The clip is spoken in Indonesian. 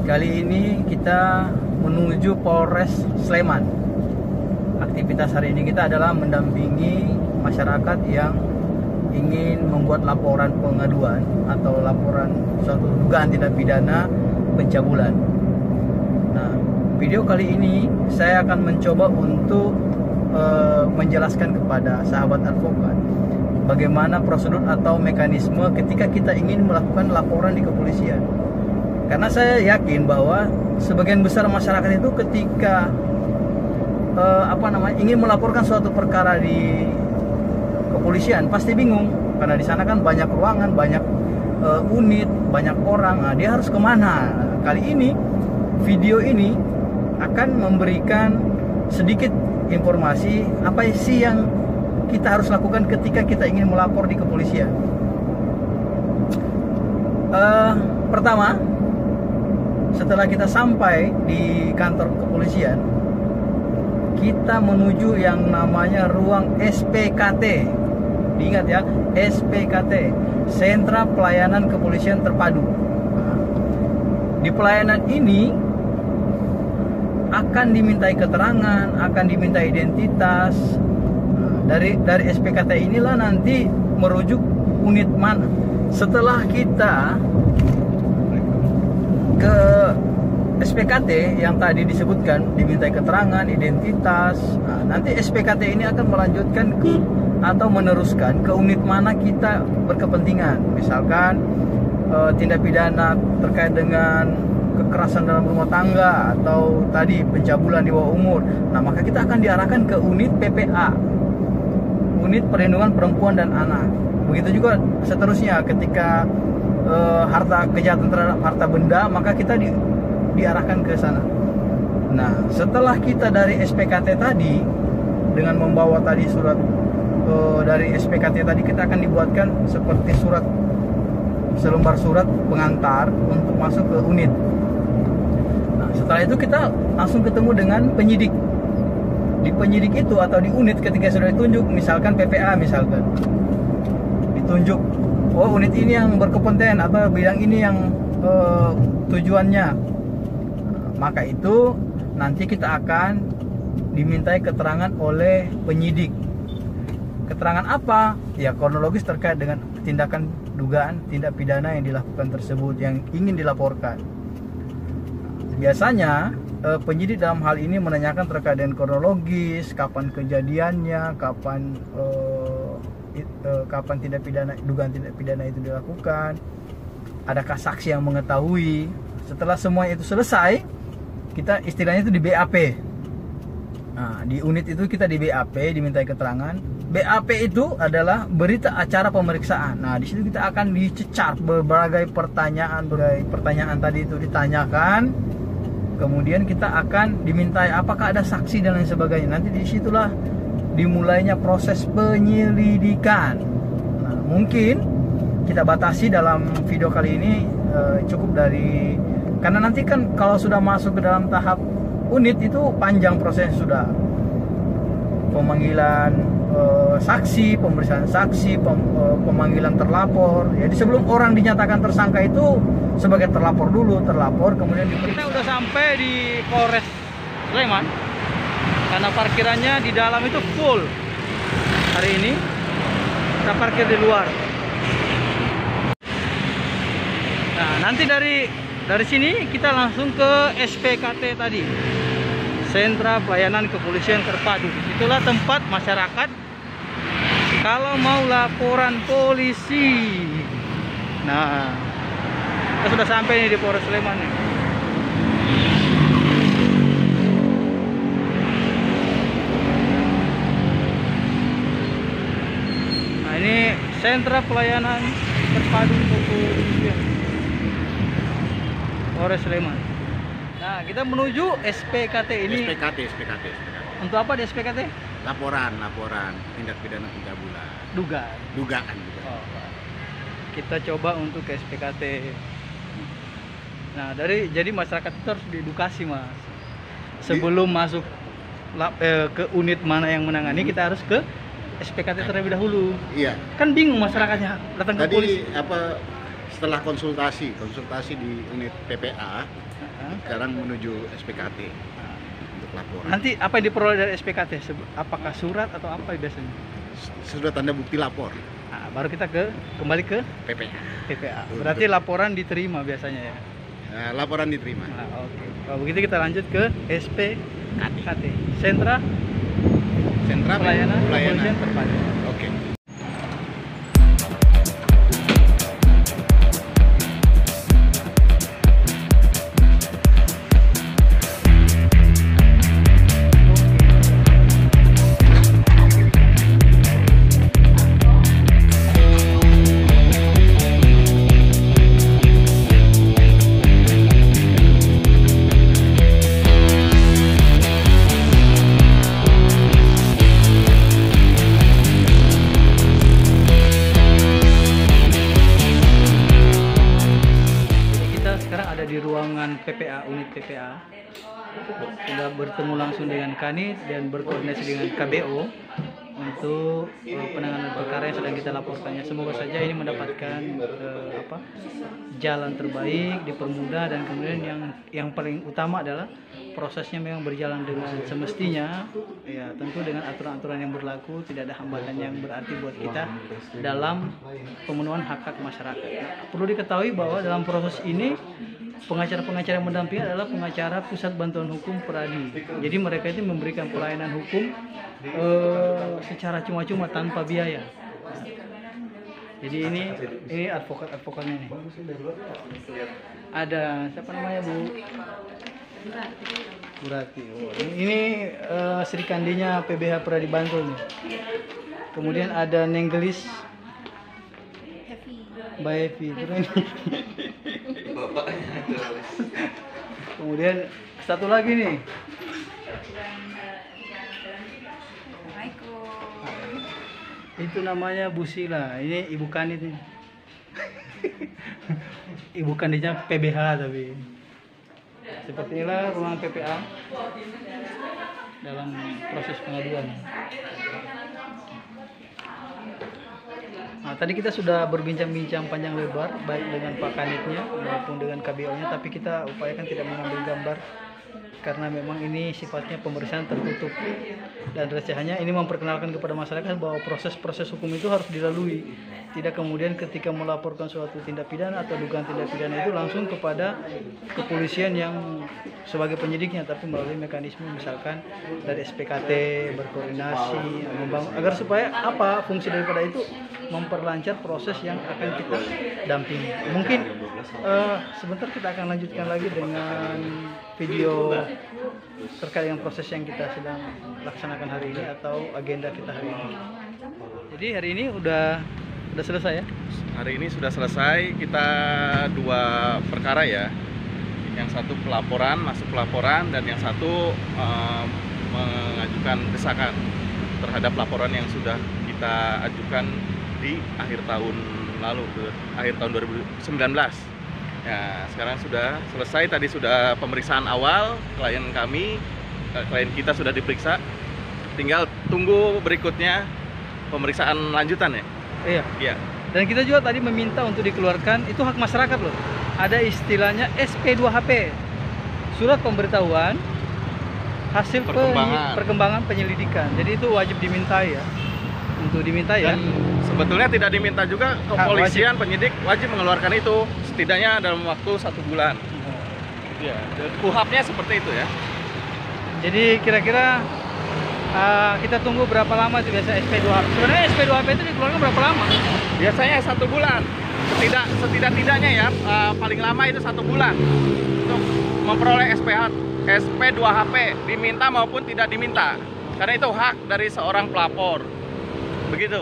Kali ini kita menuju Polres Sleman. Aktivitas hari ini kita adalah mendampingi masyarakat yang ingin membuat laporan pengaduan atau laporan suatu dugaan tindak pidana pencabulan. Nah, video kali ini saya akan mencoba untuk menjelaskan kepada sahabat advokat bagaimana prosedur atau mekanisme ketika kita ingin melakukan laporan di kepolisian. Karena saya yakin bahwa sebagian besar masyarakat itu ketika ingin melaporkan suatu perkara di kepolisian pasti bingung, karena di sana kan banyak ruangan, banyak unit, banyak orang. Nah, dia harus kemana? Kali ini video ini akan memberikan sedikit informasi apa sih yang kita harus lakukan ketika kita ingin melapor di kepolisian. Pertama, setelah kita sampai di kantor kepolisian, kita menuju yang namanya ruang SPKT. Diingat ya, SPKT, Sentra Pelayanan Kepolisian Terpadu. Di pelayanan ini akan dimintai keterangan, akan diminta identitas. Dari SPKT inilah nanti merujuk unit mana. Setelah kita ke SPKT yang tadi disebutkan, dimintai keterangan, identitas, nanti SPKT ini akan melanjutkan ke atau meneruskan ke unit mana kita berkepentingan. Misalkan tindak pidana terkait dengan kekerasan dalam rumah tangga atau tadi pencabulan di bawah umur. Nah, maka kita akan diarahkan ke unit PPA, unit perlindungan perempuan dan anak. Begitu juga seterusnya ketika harta kejahatan terhadap harta benda, maka kita diarahkan ke sana. Nah, setelah kita dari SPKT tadi dengan membawa tadi surat dari SPKT tadi, kita akan dibuatkan seperti selembar surat pengantar untuk masuk ke unit. Nah, setelah itu kita langsung ketemu dengan penyidik. Di penyidik itu atau di unit ketika sudah ditunjuk, misalkan PPA misalkan, ditunjuk, oh unit ini yang berkompeten atau bidang ini yang tujuannya. Maka itu nanti kita akan dimintai keterangan oleh penyidik. Keterangan apa? Ya, kronologis terkait dengan tindakan dugaan tindak pidana yang dilakukan tersebut, yang ingin dilaporkan. Biasanya penyidik dalam hal ini menanyakan terkait dengan kronologis, kapan kejadiannya, kapan tindak pidana, dugaan tindak pidana itu dilakukan, adakah saksi yang mengetahui. Setelah semua itu selesai, kita istilahnya itu di BAP. Nah, di unit itu kita di BAP, dimintai keterangan. BAP itu adalah berita acara pemeriksaan. Nah, di situ kita akan dicecar berbagai pertanyaan tadi itu ditanyakan. Kemudian kita akan dimintai apakah ada saksi dan lain sebagainya. Nanti disitulah dimulainya proses penyelidikan. Nah, mungkin kita batasi dalam video kali ini cukup dari, karena nanti kan kalau sudah masuk ke dalam tahap unit itu panjang prosesnya, sudah pemanggilan saksi, pemeriksaan saksi, pemanggilan terlapor. Jadi sebelum orang dinyatakan tersangka itu sebagai terlapor dulu, kemudian kita udah sampai di Polres Sleman. Karena parkirannya di dalam itu full. Hari ini kita parkir di luar. Nah, nanti dari sini kita langsung ke SPKT tadi, Sentra Pelayanan Kepolisian Terpadu. Itulah tempat masyarakat kalau mau laporan polisi. Nah, kita sudah sampai nih di Polres Sleman nih. Nah, ini Sentra Pelayanan Terpadu Kepolisian Polres Sleman. Nah, kita menuju SPKT ini. SPKT. Untuk apa di SPKT? Laporan tindak pidana pencabulan. Dugaan. Oh, kita coba untuk ke SPKT. Nah, jadi masyarakat itu harus diedukasi, Mas. Sebelum masuk ke unit mana yang menangani, kita harus ke SPKT terlebih dahulu. Iya. Kan bingung masyarakatnya datang ke polisi. setelah konsultasi di unit PPA, sekarang menuju SPKT untuk laporan. Nanti apa yang diperoleh dari SPKT? Apakah surat atau apa biasanya? Sudah tanda bukti lapor. Nah, baru kita kembali ke PPA. Berarti laporan diterima biasanya ya? Nah, laporan diterima. Nah, oke. Kalau begitu kita lanjut ke SPKT, Sentra Pelayanan Kepolisian Terpadu. Oke. Di ruangan PPA, unit PPA, sudah bertemu langsung dengan Kanit dan berkoordinasi dengan KBO untuk penanganan perkara yang sedang kita laporkannya. Semoga saja ini mendapatkan jalan terbaik, dipermudah, dan kemudian yang paling utama adalah prosesnya memang berjalan dengan semestinya, ya tentu dengan aturan-aturan yang berlaku, tidak ada hambatan yang berarti buat kita dalam pemenuhan hak-hak masyarakat. Nah, perlu diketahui bahwa dalam proses ini pengacara-pengacara yang mendampingi adalah pengacara Pusat Bantuan Hukum Peradi. Jadi mereka itu memberikan pelayanan hukum secara cuma-cuma tanpa biaya. Jadi ini advokat-advokatnya nih. Ada siapa namanya, Bu? Burati. Oh, ini Sri Kandinya PBH Peradi Bantul nih. Kemudian ada Nenggelis Mbak Evi. Kemudian satu lagi nih. Itu namanya Bu Sila. Ini Ibu Kanit nih. Ibu Kanitnya PBH tapi. Seperti inilah ruang PPA dalam proses pengaduan. Nah, tadi kita sudah berbincang-bincang panjang lebar baik dengan Pak Kanitnya maupun dengan KBO-nya, tapi kita upayakan tidak mengambil gambar karena memang ini sifatnya pemeriksaan tertutup, dan recehannya ini memperkenalkan kepada masyarakat bahwa proses-proses hukum itu harus dilalui, tidak kemudian ketika melaporkan suatu tindak pidana atau dugaan tindak pidana itu langsung kepada kepolisian yang sebagai penyidiknya, tapi melalui mekanisme misalkan dari SPKT berkoordinasi membangun, agar supaya apa fungsi daripada itu memperlancar proses yang akan kita dampingi. Mungkin sebentar kita akan lanjutkan lagi dengan video terkait dengan proses yang kita sedang laksanakan hari ini atau agenda kita hari ini. Jadi hari ini udah selesai ya? Hari ini sudah selesai. Kita dua perkara ya. Yang satu masuk pelaporan, dan yang satu mengajukan desakan terhadap laporan yang sudah kita ajukan di akhir tahun lalu, akhir tahun 2019. Ya, sekarang sudah selesai. Tadi sudah pemeriksaan awal klien kita sudah diperiksa. Tinggal tunggu berikutnya pemeriksaan lanjutan ya. Iya. Dan kita juga tadi meminta untuk dikeluarkan, itu hak masyarakat loh. Ada istilahnya SP2HP, surat pemberitahuan hasil perkembangan penyelidikan. Jadi itu wajib dimintai ya. Untuk diminta ya. Dan sebetulnya tidak diminta juga, kepolisian penyidik wajib mengeluarkan itu setidaknya dalam waktu 1 bulan. Ya, KUHP-nya seperti itu ya. Jadi kira-kira kita tunggu berapa lama itu biasa SP2HP? Sebenarnya SP2HP itu dikeluarkan berapa lama? Biasanya 1 bulan. Setidak-tidaknya ya, paling lama itu 1 bulan untuk memperoleh SP2HP, diminta maupun tidak diminta. Karena itu hak dari seorang pelapor. Begitu.